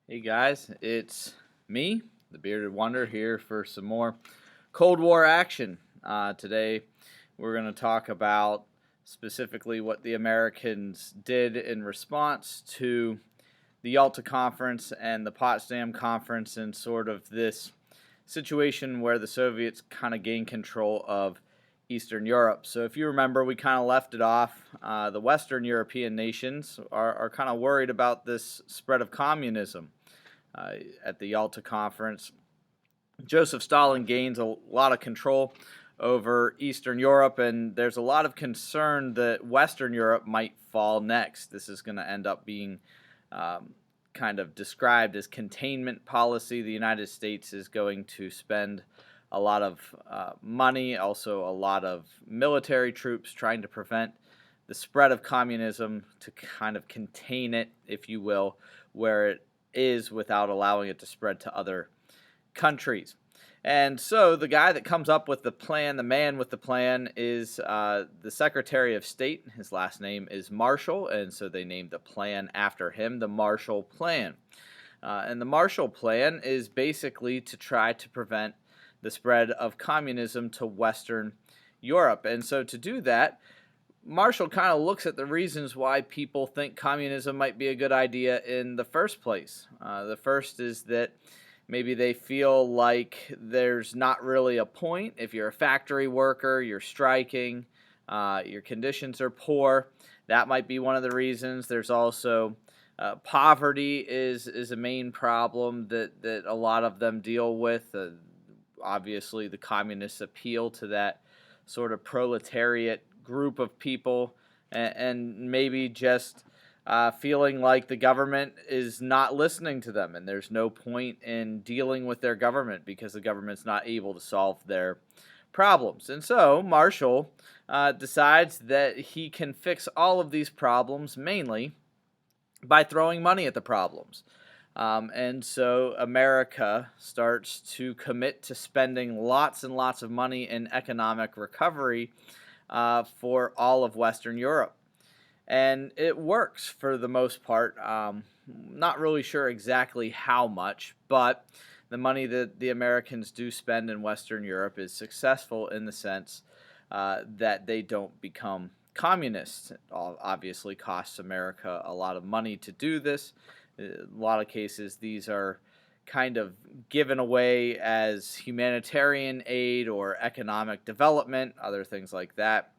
Hey guys, it's me, the Bearded Wonder, here for some more Cold War action. Today, we're going to talk about specifically what the Americans did in response to the Yalta Conference and the Potsdam Conference, and sort of this situation where the Soviets kind of gained control of Eastern Europe. So, if you remember, we kind of left it off. The Western European nations are kind of worried about this spread of communism. At the Yalta Conference, Joseph Stalin gains a lot of control over Eastern Europe, and there's a lot of concern that Western Europe might fall next. This is going to end up being kind of described as containment policy. The United States is going to spend a lot of money, also a lot of military troops trying to prevent the spread of communism, to kind of contain it, if you will, where it is without allowing it to spread to other countries. And so the guy that comes up with the plan, the man with the plan, is the Secretary of State. His last name is Marshall, and so they named the plan after him, the Marshall Plan. And the Marshall Plan is basically to try to prevent the spread of communism to Western Europe. And so to do that, Marshall kind of looks at the reasons why people think communism might be a good idea in the first place. The first is that maybe they feel like there's not really a point. If you're a factory worker, you're striking, your conditions are poor, that might be one of the reasons. There's also poverty is a main problem that a lot of them deal with. Obviously, the communists appeal to that sort of proletariat group of people, and maybe just feeling like the government is not listening to them, and there's no point in dealing with their government because the government's not able to solve their problems. And so Marshall decides that he can fix all of these problems mainly by throwing money at the problems. And so America starts to commit to spending lots and lots of money in economic recovery for all of Western Europe. And it works for the most part. Not really sure exactly how much, but the money that the Americans do spend in Western Europe is successful in the sense that they don't become communists. It obviously costs America a lot of money to do this. In a lot of cases, these are kind of given away as humanitarian aid or economic development, other things like that.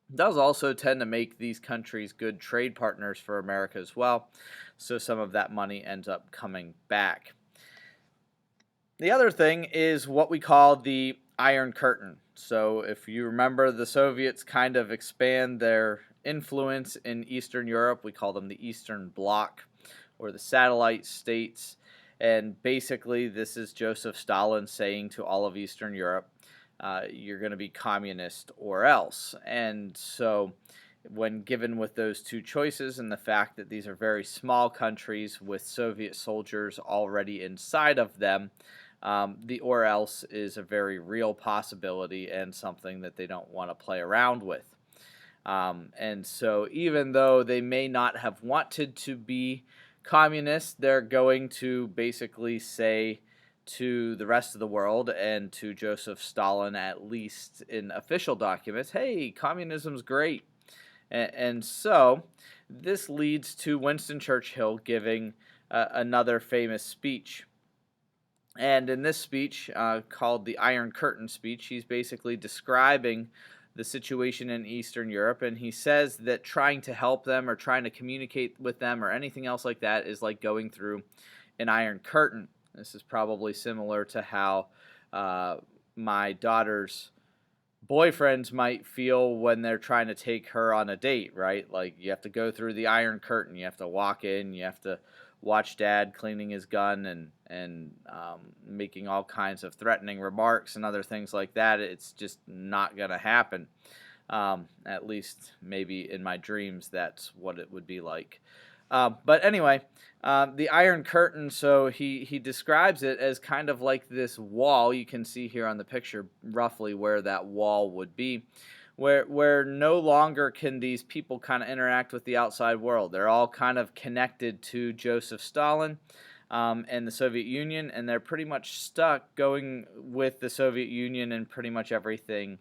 It does also tend to make these countries good trade partners for America as well, so some of that money ends up coming back. The other thing is what we call the Iron Curtain. So if you remember, the Soviets kind of expand their influence in Eastern Europe. We call them the Eastern Bloc, or the satellite states. And basically, this is Joseph Stalin saying to all of Eastern Europe, you're going to be communist or else. And so when given with those two choices and the fact that these are very small countries with Soviet soldiers already inside of them, the or else is a very real possibility and something that they don't want to play around with. And so even though they may not have wanted to be communists, they're going to basically say to the rest of the world and to Joseph Stalin, at least in official documents, hey, communism's great. And so this leads to Winston Churchill giving another famous speech. And in this speech, called the Iron Curtain speech, he's basically describing the situation in Eastern Europe, and he says that trying to help them or trying to communicate with them or anything else like that is like going through an iron curtain. This is probably similar to how my daughter's boyfriends might feel when they're trying to take her on a date, right? Like, you have to go through the iron curtain. You have to walk in. You have to watch Dad cleaning his gun and making all kinds of threatening remarks and other things like that. It's just not going to happen. At least maybe in my dreams, that's what it would be like. But anyway, the Iron Curtain, so he describes it as kind of like this wall. You can see here on the picture roughly where that wall would be, where no longer can these people kind of interact with the outside world. They're all kind of connected to Joseph Stalin. and the Soviet Union, and they're pretty much stuck going with the Soviet Union in pretty much everything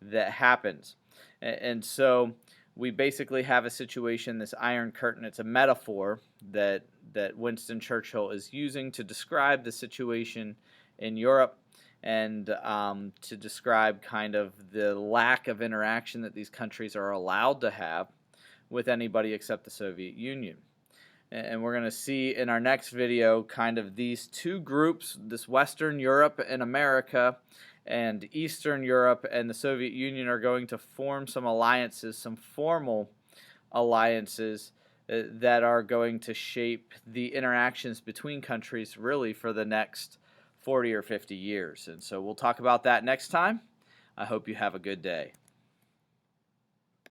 that happens. And so we basically have a situation, this Iron Curtain. It's a metaphor that Winston Churchill is using to describe the situation in Europe, and to describe kind of the lack of interaction that these countries are allowed to have with anybody except the Soviet Union. And we're going to see in our next video kind of these two groups, this Western Europe and America, and Eastern Europe and the Soviet Union, are going to form some alliances, some formal alliances that are going to shape the interactions between countries really for the next 40 or 50 years. And so we'll talk about that next time. I hope you have a good day.